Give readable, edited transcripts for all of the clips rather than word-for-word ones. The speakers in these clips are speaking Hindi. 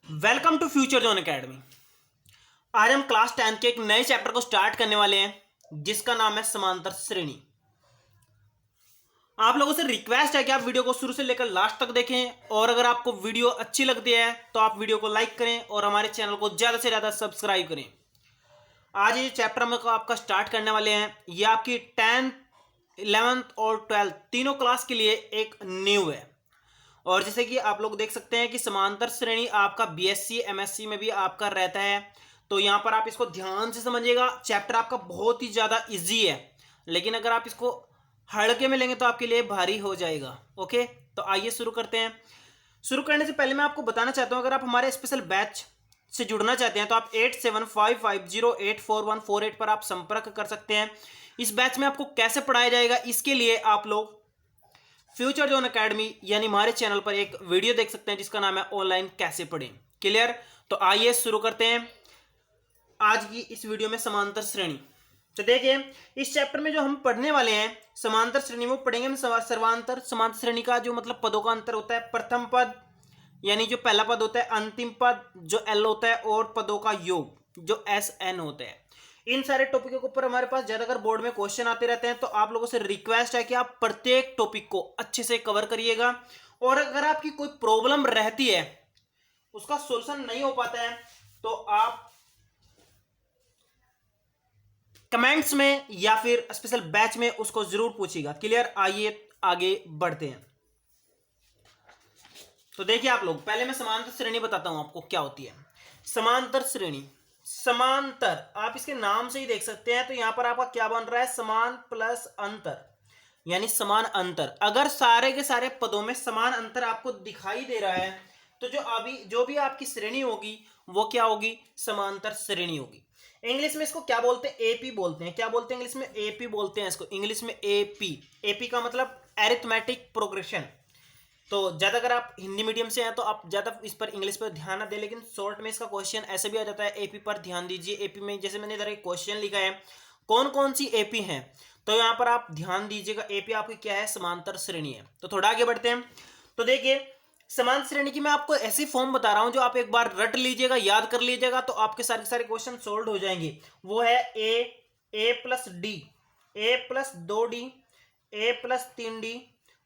Welcome to future zone academy. आज हम क्लास 10 के एक नए चैप्टर को स्टार्ट करने वाले हैं जिसका नाम है समांतर श्रेणी। आप लोगों से रिक्वेस्ट है कि आप वीडियो को शुरू से लेकर लास्ट तक देखें और अगर आपको वीडियो अच्छी लगती है तो आप वीडियो को लाइक करें और हमारे चैनल को ज्यादा से ज्यादा सब्सक्राइब करें। आज ये चैप्टर हम आपका स्टार्ट करने वाले हैं। ये आपकी 10th 11th और 12th तीनों क्लास के लिए एक न्यू है। और जैसे कि आप लोग देख सकते हैं कि समांतर श्रेणी आपका बीएससी एमएससी में भी आपका रहता है, तो यहां पर आप इसको ध्यान से समझिएगा। चैप्टर आपका बहुत ही ज्यादा इजी है, लेकिन अगर आप इसको हल्के में लेंगे तो आपके लिए भारी हो जाएगा। ओके, तो आइए शुरू करते हैं। शुरू करने से पहले मैं आपको बताना चाहता हूं, अगर आप हमारे स्पेशल बैच से जुड़ना चाहते हैं तो आप 8755084148 पर आप संपर्क कर सकते हैं। इस बैच में आपको कैसे पढ़ाया जाएगा, इसके लिए आप लोग फ्यूचर जोन एकेडमी यानी हमारे चैनल पर एक वीडियो देख सकते हैं जिसका नाम है ऑनलाइन कैसे पढ़ें। क्लियर? तो आइए शुरू करते हैं आज की इस वीडियो में समांतर श्रेणी। तो देखिए, इस चैप्टर में जो हम पढ़ने वाले हैं समांतर श्रेणी, वो पढ़ेंगे हम सर्वांतर। समांतर श्रेणी का जो मतलब पदों का अंतर होता है, प्रथम पद यानी जो पहला पद होता है, अंतिम पद जो एल होता है, और पदों का योग जो एस एन होता है। इन सारे टॉपिकों के ऊपर हमारे पास ज्यादातर बोर्ड में क्वेश्चन आते रहते हैं, तो आप लोगों से रिक्वेस्ट है कि आप प्रत्येक टॉपिक को अच्छे से कवर करिएगा। और अगर आपकी कोई प्रॉब्लम रहती है, उसका सॉल्यूशन नहीं हो पाता है, तो आप कमेंट्स में या फिर स्पेशल बैच में उसको जरूर पूछिएगा। क्लियर? आइए आगे बढ़ते हैं। तो देखिए आप लोग, पहले मैं समांतर श्रेणी बताता हूं आपको क्या होती है। समांतर श्रेणी, समांतर आप इसके नाम से ही देख सकते हैं। तो यहां पर आपका क्या बन रहा है, समान प्लस अंतर यानी समान अंतर। अगर सारे के सारे पदों में समान अंतर आपको दिखाई दे रहा है तो जो भी आपकी श्रेणी होगी वो क्या होगी, समांतर श्रेणी होगी। इंग्लिश में इसको क्या बोलते हैं, एपी बोलते हैं। क्या बोलते हैं इंग्लिश में? एपी बोलते हैं इसको इंग्लिश में, एपी। एपी का मतलब एरिथमेटिक प्रोग्रेशन। तो ज्यादा अगर आप हिंदी मीडियम से हैं तो आप ज्यादा इस पर इंग्लिश पर ध्यान ना दें, लेकिन शॉर्ट में इसका क्वेश्चन ऐसे भी आ जाता है। एपी पर ध्यान दीजिए। एपी में जैसे मैंने इधर एक क्वेश्चन लिखा है, कौन कौन सी एपी हैं, तो यहां पर आप ध्यान दीजिएगा। एपी आपकी क्या है, समांतर श्रेणी है। तो थोड़ा आगे बढ़ते हैं। तो देखिए, समांतर श्रेणी की मैं आपको ऐसी फॉर्म बता रहा हूं जो आप एक बार रट लीजिएगा, याद कर लीजिएगा, तो आपके सारे क्वेश्चन सोल्व हो जाएंगे। वो है A plus D, A plus 2d, A plus 3d,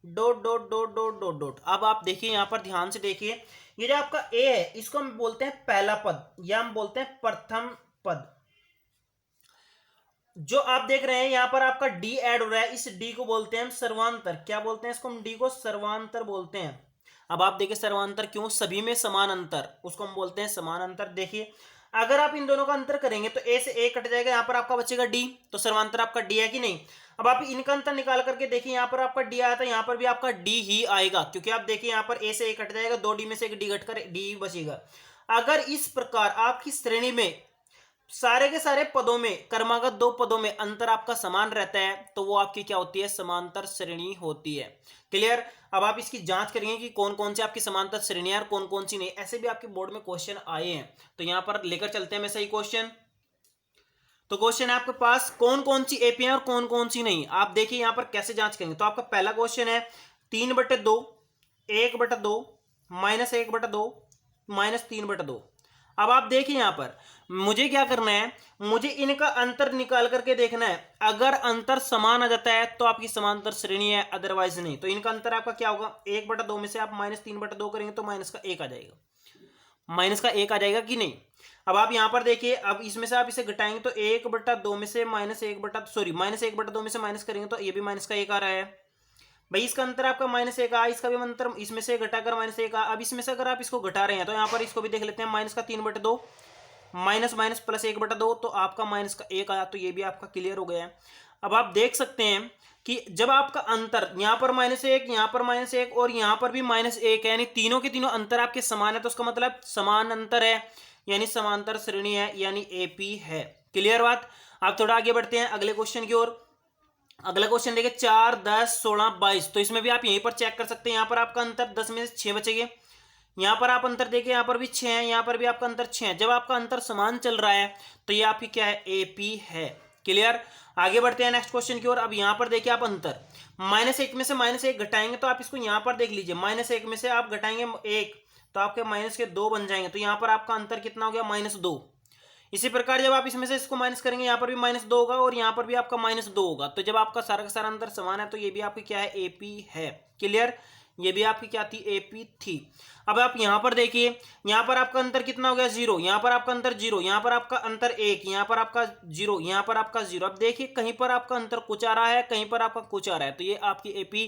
dot dot dot dot dot dot. अब आप देखिए, यहां पर ध्यान से देखिए, ये जो आपका ए है इसको हम बोलते हैं पहला पद या हम बोलते हैं प्रथम पद। जो आप देख रहे हैं यहां पर आपका डी ऐड हो रहा है, इस डी को बोलते हैं हम सर्वांतर। क्या बोलते हैं इसको? हम डी को सर्वांतर बोलते हैं। अब आप देखिए सर्वांतर क्यों, सभी में समान अंतर, उसको हम बोलते हैं समान अंतर। देखिए, अगर आप इन दोनों का अंतर करेंगे तो ए से ए कट जाएगा, यहां पर आपका बचेगा डी, तो सर्वांतर आपका डी है कि नहीं। अब आप इनका अंतर निकाल करके देखिए, यहां पर आपका डी आया था, यहां पर भी आपका डी ही आएगा, क्योंकि आप देखिए यहां पर ए से ए कट जाएगा, 2d में से एक डी घटकर डी ही बचेगा। अगर इस प्रकार आपकी श्रेणी में सारे के सारे पदों में, क्रमागत दो पदों में अंतर आपका समान रहता है, तो वो आपकी क्या होती है, समांतर श्रेणी होती है। क्लियर? अब आप इसकी जांच करेंगे कि कौन कौन सी आपकी समांतर श्रेणियां और कौन कौन सी नहीं। ऐसे भी आपके बोर्ड में क्वेश्चन आए हैं, तो यहां पर लेकर चलते हैं मैं सही क्वेश्चन। तो क्वेश्चन है आपके पास, कौन कौन सी एपी है और कौन कौन सी नहीं। आप देखिए यहां पर कैसे जांच करेंगे। तो आपका पहला क्वेश्चन है 3/2, 1/2, -1/2, -3/2। अब आप देखिए यहां पर मुझे क्या करना है, मुझे इनका अंतर निकाल करके देखना है। अगर अंतर समान आ जाता है तो आपकी समांतर श्रेणी है, अदरवाइज नहीं। तो इनका अंतर आपका क्या होगा, 1/2 में से आप -3/2 करेंगे तो माइनस का 1 आ जाएगा, माइनस का 1 आ जाएगा कि नहीं। अब आप यहां पर देखिए, अब इसमें से आप इसे घटाएंगे तो 1/2 में से -1/2 में से माइनस करेंगे तो ये भी माइनस का 1 आ रहा है। भाई इसका अंतर आपका -1 आ, इसका भी अंतर इसमें से घटाकर -1 आ। अब इसमें से अगर आप इसको घटा रहे हैं तो यहां पर इसको भी देख लेते हैं, माइनस का 3/2 माइनस माइनस प्लस 1/2, तो आपका माइनस का 1 आया, तो ये भी आपका क्लियर हो गया है। अब आप देख सकते हैं कि जब आपका अंतर यहां पर -1, यहां पर -1 और यहां पर भी -1 है, यानी तीनों के तीनों अंतर आपके समान है, तो उसका मतलब समान अंतर है, यानी समांतर श्रेणी है, यानी एपी है। क्लियर बात? आप थोड़ा आगे बढ़ते हैं अगले क्वेश्चन की ओर। अगला क्वेश्चन देखिए 4, 10, 16, 22। तो इसमें भी आप यहीं पर चेक कर सकते हैं। यहां पर आपका अंतर 10 में से 6 बचेंगे, यहां पर आप अंतर देखिए, यहां पर भी 6 है, यहां पर भी आपका अंतर 6 है। जब आपका अंतर समान चल रहा है तो ये आपकी क्या है, एपी है। क्लियर? आगे बढ़ते हैं नेक्स्ट क्वेश्चन की ओर। अब यहां पर देखिए आप अंतर -1 में से -1 घटाएंगे तो आप इसको यहां पर देख लीजिए, -1 में से आप घटाएंगे 1 तो आपके माइनस के 2 बन जाएंगे, तो यहाँ पर आपका अंतर कितना हो गया, -2। इसी प्रकार जब आप इसमें से इसको माइनस करेंगे, यहाँ पर भी -2 होगा और यहाँ पर भी आपका -2 होगा। तो जब आपका सारा का सारा अंतर समान है तो ये भी आपकी क्या है, AP है। क्लियर, ये भी आपकी क्या थी, AP थी। अब आप यहाँ पर देखिए, यहाँ पर आपका अंतर कितना हो गया, 0, यहाँ पर आपका अंतर 0, यहाँ पर आपका अंतर 1, यहाँ पर आपका 0, यहाँ पर आपका 0। अब देखिए कहीं पर आपका अंतर कुछ आ रहा है, कहीं पर आपका कुछ आ रहा है, तो ये आपकी AP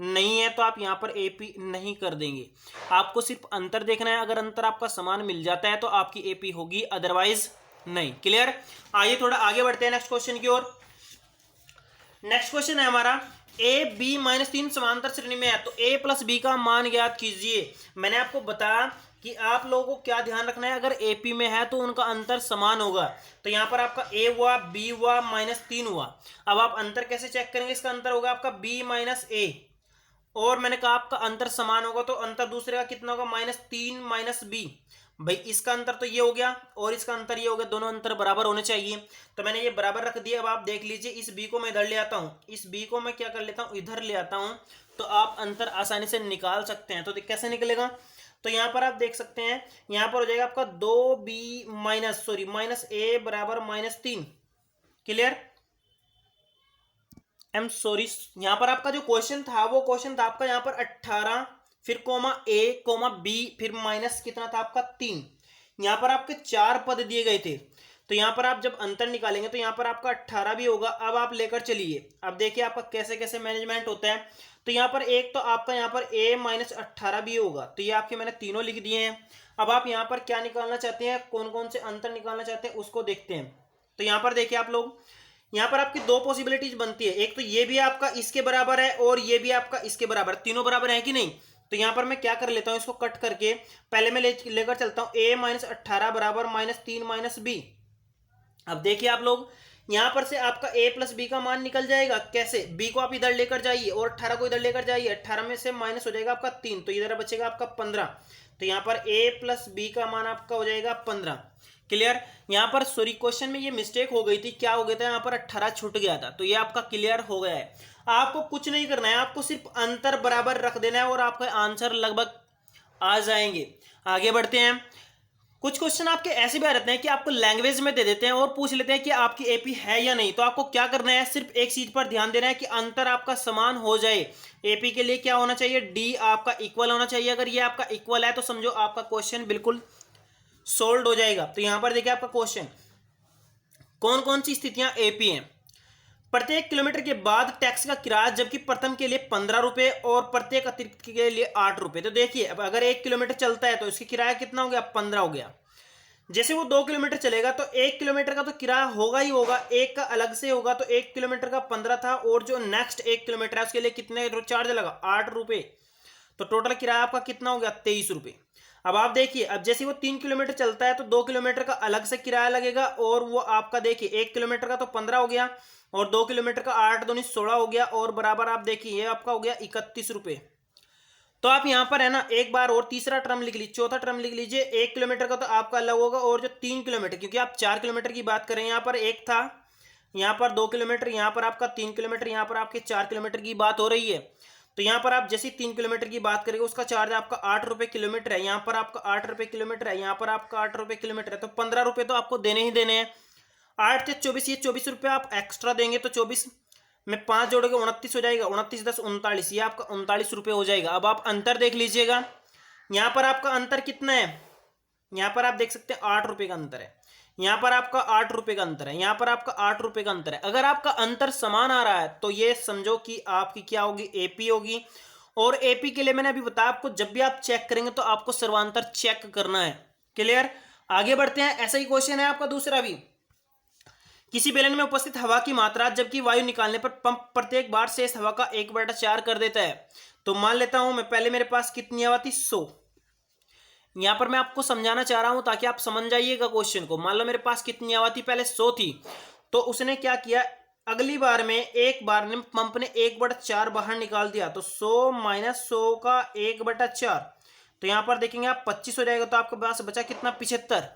नहीं है, तो आप यहाँ पर AP नहीं कर देंगे। आपको सिर्फ अंतर देखना है, अगर अंतर आपका समान मिल जाता है तो आपकी AP होगी, अदरवाइज नहीं। क्लियर, आइए थोड़ा आगे बढ़ते हैं नेक्स्ट क्वेश्चन की ओर। नेक्स्ट क्वेश्चन है हमारा, a b -3 समांतर श्रेणी में है, तो a प्लस b का मान ज्ञात कीजिए। मैंने आपको बताया कि आप लोगों को क्या ध्यान रखना है, अगर AP में है तो उनका अंतर समान होगा। तो यहाँ पर आपका a हुआ, b हुआ, -3 हुआ। अब आप अंतर कैसे चेक करेंगे, इसका अंतर होगा आपका b - a, और मैंने कहा आपका अंतर समान होगा तो अंतर दूसरे का कितना होगा, -3 - b। भाई इसका अंतर तो ये हो गया और इसका अंतर ये हो गया, दोनों अंतर बराबर होने चाहिए, तो मैंने ये बराबर रख दिया। अब आप देख लीजिए, इस b को मैं इधर ले आता हूँ, इस b को मैं क्या कर लेता हूँ, इधर ले आता हूँ, तो आप अंतर आसानी से निकाल सकते हैं। तो कैसे निकलेगा, तो यहाँ पर आप देख सकते हैं, यहाँ पर हो जाएगा आपका 2b -a बराबर -3। क्लियर, सॉरी, यहाँ पर आपका जो क्वेश्चन था वो क्वेश्चन था आपका यहाँ पर 18, फिर कोमा a कोमा b, फिर माइनस कितना था आपका 3। यहाँ पर आपके 4 पद दिए गए थे, तो यहाँ पर आप जब अंतर निकालेंगे तो यहाँ पर आपका 18 भी होगा। अब आप लेकर चलिए, अब देखिए आपका कैसे कैसे मैनेजमेंट होता है। तो यहाँ पर एक तो आपका यहाँ पर a -18 भी होगा, तो ये आपके मैंने तीनों लिख दिए हैं। अब आप यहाँ पर क्या निकालना चाहते हैं, कौन कौन से अंतर निकालना चाहते हैं उसको देखते हैं। तो यहाँ पर देखिए आप लोग, यहाँ पर आपकी 2 पॉसिबिलिटीज बनती है, एक तो ये भी आपका इसके बराबर है और ये भी आपका इसके बराबर, तीनों बराबर है कि नहीं। तो यहाँ पर मैं क्या कर लेता हूँ, इसको कट करके पहले मैं लेकर चलता हूँ a -18 बराबर -3 - b। अब देखिए आप लोग, यहाँ पर से आपका a प्लस b का मान निकल जाएगा। कैसे, b को आप इधर लेकर जाइए और 18 को इधर लेकर जाइए, 18 में से माइनस हो जाएगा आपका 3, तो इधर बचेगा आपका 15। तो यहाँ पर a प्लस b का मान आपका हो जाएगा 15। क्लियर, यहाँ पर सॉरी क्वेश्चन में ये मिस्टेक हो गई थी, क्या हो गया था, यहाँ पर 18 छूट गया था, तो ये आपका क्लियर हो गया है। आपको कुछ नहीं करना है, आपको सिर्फ अंतर बराबर रख देना है और आपका आंसर लगभग आ जाएंगे। आगे बढ़ते हैं। कुछ क्वेश्चन आपके ऐसे भी आ जाते हैं कि आपको लैंग्वेज में दे देते हैं और पूछ लेते हैं कि आपकी AP है या नहीं। तो आपको क्या करना है, सिर्फ एक चीज पर ध्यान देना है कि अंतर आपका समान हो जाए। AP के लिए क्या होना चाहिए, D आपका इक्वल होना चाहिए। अगर ये आपका इक्वल है तो समझो आपका क्वेश्चन बिल्कुल सोल्व हो जाएगा। तो यहां पर देखिए आपका क्वेश्चन, कौन कौन सी स्थितियां AP हैं। प्रत्येक किलोमीटर के बाद टैक्स का किराया, जबकि प्रथम के लिए 15 रुपए और प्रत्येक अतिरिक्त के लिए 8 रुपए। तो देखिए अब अगर 1 किलोमीटर चलता है तो इसका किराया कितना हो गया, 15 हो गया। जैसे वो 2 किलोमीटर चलेगा तो 1 किलोमीटर का तो किराया होगा ही होगा, एक का अलग से होगा। तो 1 किलोमीटर का 15 था और जो नेक्स्ट 1 किलोमीटर है उसके लिए कितने चार्ज लगा, 8 रुपए। तो टोटल किराया आपका कितना हो गया, 23 रुपए। अब आप देखिए, अब जैसे वो 3 किलोमीटर चलता है तो 2 किलोमीटर का अलग से किराया लगेगा और वो आपका देखिए 1 किलोमीटर का तो 15 हो गया और 2 किलोमीटर का 8 दूनी 16 हो गया और बराबर आप देखिए ये आपका हो गया 31 रुपए। तो आप यहाँ पर है ना एक बार और तीसरा टर्म लिख लीजिए, चौथा टर्म लिख लीजिए। 1 किलोमीटर का तो आपका अलग होगा और जो 3 किलोमीटर, क्योंकि आप 4 किलोमीटर की बात करें, यहाँ पर 1 था, यहाँ पर 2 किलोमीटर, यहाँ पर आपका 3 किलोमीटर, यहाँ पर आपके 4 किलोमीटर की बात हो रही है। तो यहाँ पर आप जैसे 3 किलोमीटर की बात करेंगे उसका चार्ज आपका 8 रुपए किलोमीटर है, यहाँ पर आपका 8 रुपए किलोमीटर है, यहाँ पर आपका 8 रुपए किलोमीटर है। तो 15 रुपए तो आपको देने ही देने हैं। 8 से 24, ये 24 रुपये आप एक्स्ट्रा देंगे तो 24 में 5 जोड़ोगे 29 हो जाएगा, 29 10 39, ये आपका 39 रुपये हो जाएगा। अब आप अंतर देख लीजिएगा, यहाँ पर आपका अंतर कितना है, यहाँ पर आप देख सकते हैं 8 रुपये का अंतर है, यहाँ पर आपका 8 रुपये का अंतर है, यहाँ पर आपका 8 रुपये का अंतर है। अगर आपका अंतर समान आ रहा है तो ये समझो कि आपकी क्या होगी, AP होगी। और AP के लिए मैंने अभी बताया आपको, जब भी आप चेक करेंगे तो आपको सर्वांतर चेक करना है। क्लियर, आगे बढ़ते हैं। ऐसा ही क्वेश्चन है आपका दूसरा भी। किसी बेलन में उपस्थित हवा की मात्रा जबकि वायु निकालने पर पंप प्रत्येक बार शेष हवा का 1/4 कर देता है। तो मान लेता हूं मैं, पहले मेरे पास कितनी हवा थी, 100। यहां पर मैं आपको समझाना चाह रहा हूं ताकि आप समझ जाइएगा क्वेश्चन को। मान लो मेरे पास कितनी हवा थी, पहले 100 थी, तो उसने क्या किया, अगली बार में एक बार में पंप ने 1/4 बाहर निकाल दिया। तो 100 - 100 का 1/4, तो यहां पर देखेंगे आप 25 हो जाएगा। तो आपके पास बचा कितना, 75।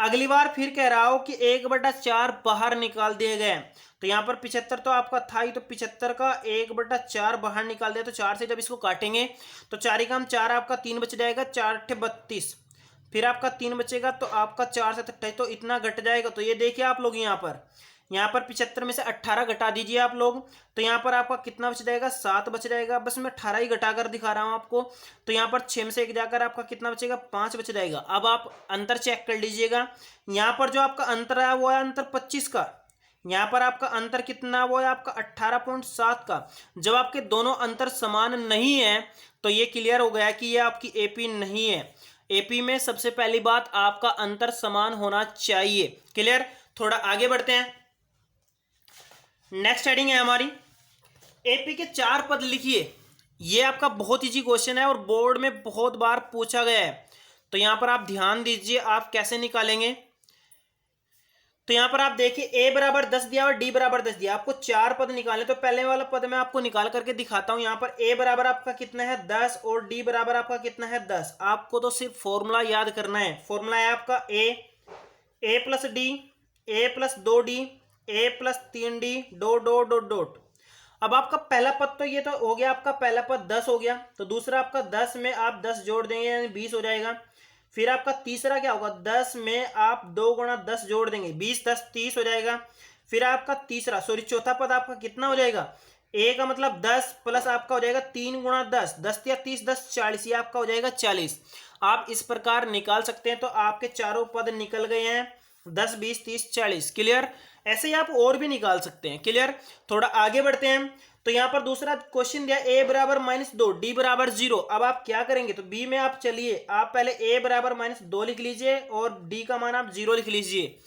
अगली बार फिर कह रहा हो कि 1/4 बाहर निकाल दिए गए। तो यहाँ पर 75 तो आपका था ही, तो 75 का 1/4 बाहर निकाल दिया। तो 4 से जब इसको काटेंगे तो 4 ही काम 4, आपका 3 बच जाएगा, 4 × 32, फिर आपका 3 बचेगा, तो आपका 4 से 28, तो इतना घट जाएगा। तो ये देखिए आप लोग यहाँ पर 75 में से 18 घटा दीजिए आप लोग, तो यहाँ पर आपका कितना बच जाएगा, 7 बच जाएगा। बस मैं 18 ही घटाकर दिखा रहा हूँ आपको। तो यहाँ पर 6 में से 1 जाकर आपका कितना बचेगा, 5 बच जाएगा। अब आप अंतर चेक कर लीजिएगा। यहाँ पर जो आपका अंतर है वो है अंतर 25 का। यहाँ पर आपका अंतर कितना वो है आपका 18.7 का। जब आपके दोनों अंतर समान नहीं है तो ये क्लियर हो गया कि ये आपकी एपी नहीं है। एपी में सबसे पहली बात आपका अंतर समान होना चाहिए। क्लियर। थोड़ा आगे बढ़ते हैं। नेक्स्ट हेडिंग है हमारी, एपी के 4 पद लिखिए। ये आपका बहुत इजी क्वेश्चन है और बोर्ड में बहुत बार पूछा गया है। तो यहां पर आप ध्यान दीजिए आप कैसे निकालेंगे। तो यहां पर आप देखिए a बराबर 10 दिया और d बराबर 10 दिया, आपको 4 पद निकालने। तो पहले वाला पद मैं आपको निकाल करके दिखाता हूं। यहां पर a बराबर आपका कितना है 10 और d बराबर आपका कितना है 10। आपको तो सिर्फ फॉर्मूला याद करना है। फॉर्मूला है आपका a plus D, a plus 2d, a plus 3d, dot dot dot dot. अब आपका पहला पद तो ये तो हो गया, आपका पहला पद 10 हो गया। तो दूसरा आपका 10 में आप 10 जोड़ देंगे यानी 20 हो जाएगा। फिर आपका तीसरा क्या होगा, 10 में आप 2 × 10 जोड़ देंगे, 20 10 30 हो जाएगा। फिर आपका चौथा पद आपका कितना हो जाएगा, a का मतलब 10 प्लस आपका हो जाएगा 3 × 10, 10 या 30 10 40, ये आपका हो जाएगा 40। आप इस प्रकार निकाल सकते हैं। तो आपके चारों पद निकल गए हैं, 10 20 30 40। क्लियर। ऐसे ही आप और भी निकाल सकते हैं। क्लियर। थोड़ा आगे बढ़ते हैं। तो यहां पर दूसरा क्वेश्चन दिया a बराबर -2, d बराबर 0। अब आप क्या करेंगे, तो b में आप चलिए, आप पहले a बराबर -2 लिख लीजिए और d का मान आप 0 लिख लीजिए।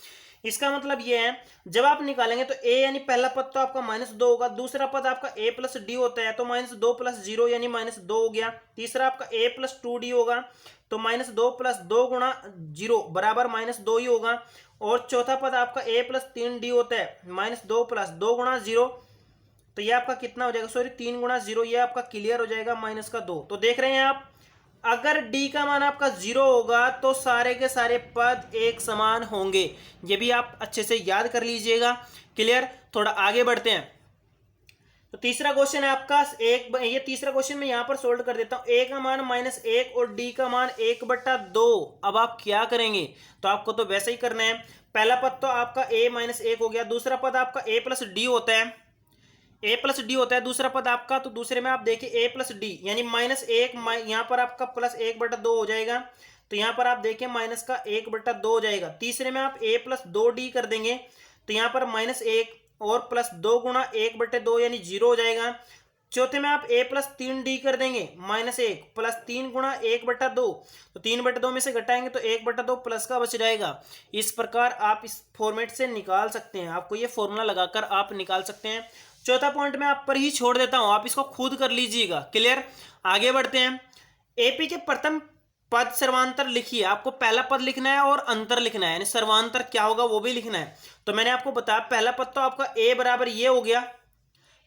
इसका मतलब ये है जब आप निकालेंगे तो a यानी पहला पद तो आपका -2 होगा, दूसरा पद आपका a प्लस डी होता है तो -2 प्लस 0 यानी -2 हो गया। तीसरा आपका a प्लस 2d होगा तो -2 प्लस 2 × 0 बराबर -2 ही होगा। और चौथा पद आपका a प्लस 3d होता है, -2 प्लस 2 × 0, तो ये आपका कितना हो जाएगा, 3 × 0, ये आपका क्लियर हो जाएगा -2। तो देख रहे हैं आप, अगर d का मान आपका 0 होगा तो सारे के सारे पद एक समान होंगे। ये भी आप अच्छे से याद कर लीजिएगा। क्लियर। थोड़ा आगे बढ़ते हैं। तो तीसरा क्वेश्चन है आपका ये तीसरा क्वेश्चन मैं यहां पर सोल्व कर देता हूं। a का मान -1 और d का मान 1/2। अब आप क्या करेंगे, तो आपको तो वैसे ही करना है। पहला पद तो आपका a -1 हो गया, दूसरा पद आपका a प्लस डी होता है, a प्लस डी होता है दूसरा पद आपका। तो दूसरे में आप देखिए a प्लस डी यानी -1, यहाँ पर आपका +1/2 हो जाएगा। तो यहाँ पर आप देखिए माइनस का 1/2 हो जाएगा। तीसरे में आप a प्लस 2d कर देंगे तो यहाँ पर -1 और प्लस 2 × 1/2 यानी 0 हो जाएगा। चौथे में आप a प्लस 3d कर देंगे, -1 प्लस 3 × 1/2, तो 3/2 में से घटाएंगे तो 1/2 प्लस का बच जाएगा। इस प्रकार आप इस फॉर्मेट से निकाल सकते हैं। आपको ये फॉर्मूला लगाकर आप निकाल सकते हैं। चौथा पॉइंट मैं आप पर ही छोड़ देता हूं, आप इसको खुद कर लीजिएगा। क्लियर। आगे बढ़ते हैं। एपी के प्रथम पद सर्वांतर लिखिए। आपको पहला पद लिखना है और अंतर लिखना है, यानी सर्वांतर क्या होगा वो भी लिखना है। तो मैंने आपको बताया पहला पद तो आपका a बराबर ये हो गया।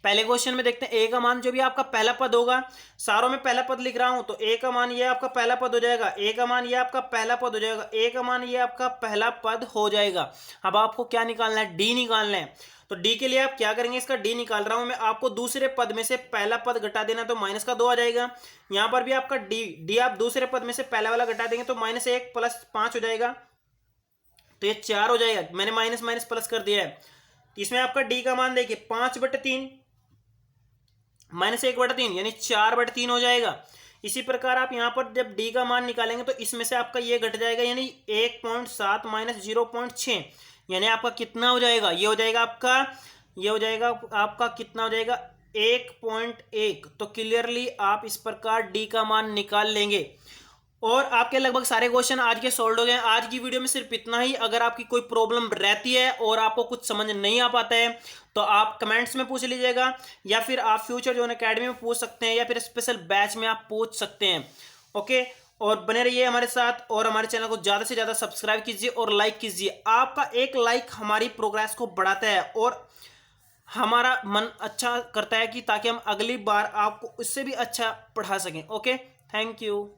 पहले क्वेश्चन में देखते हैं a का मान जो भी आपका पहला पद होगा, सारों में पहला पद लिख रहा हूं, तो a का मान ये आपका पहला पद हो जाएगा, a का मान ये आपका पहला पद हो जाएगा, a का मान ये आपका पहला पद हो जाएगा। अब आपको क्या निकालना है, d निकालना है। तो d के लिए आप क्या करेंगे, इसका d निकाल रहा हूं मैं, आपको दूसरे पद में से पहला पद घटा देना तो -2 आ जाएगा। यहां पर भी आपका d आप दूसरे पद में से पहला वाला घटा देंगे तो -1 प्लस 5 हो जाएगा, तो ये 4 हो जाएगा। मैंने माइनस माइनस प्लस कर दिया है। इसमें आपका d का मान देखिए 5/3 -1/3 यानी 4/3 हो जाएगा। इसी प्रकार आप यहां पर जब d का मान निकालेंगे तो इसमें से आपका ये घट जाएगा, यानी 1.7 - 0.6 यानी आपका कितना हो जाएगा, ये हो जाएगा आपका, ये हो जाएगा आपका कितना हो जाएगा 1.1। तो क्लियरली आप इस प्रकार d का मान निकाल लेंगे। और आपके लगभग सारे क्वेश्चन आज के सॉल्व हो गए। आज की वीडियो में सिर्फ इतना ही। अगर आपकी कोई प्रॉब्लम रहती है और आपको कुछ समझ नहीं आ पाता है तो आप कमेंट्स में पूछ लीजिएगा, या फिर आप फ्यूचर जोन एकेडमी में पूछ सकते हैं, या फिर स्पेशल बैच में आप पूछ सकते हैं। ओके, और बने रहिए हमारे साथ और हमारे चैनल को ज़्यादा से ज़्यादा सब्सक्राइब कीजिए और लाइक कीजिए। आपका एक लाइक हमारी प्रोग्रेस को बढ़ाता है और हमारा मन अच्छा करता है कि ताकि हम अगली बार आपको उससे भी अच्छा पढ़ा सकें। Okay, thank you.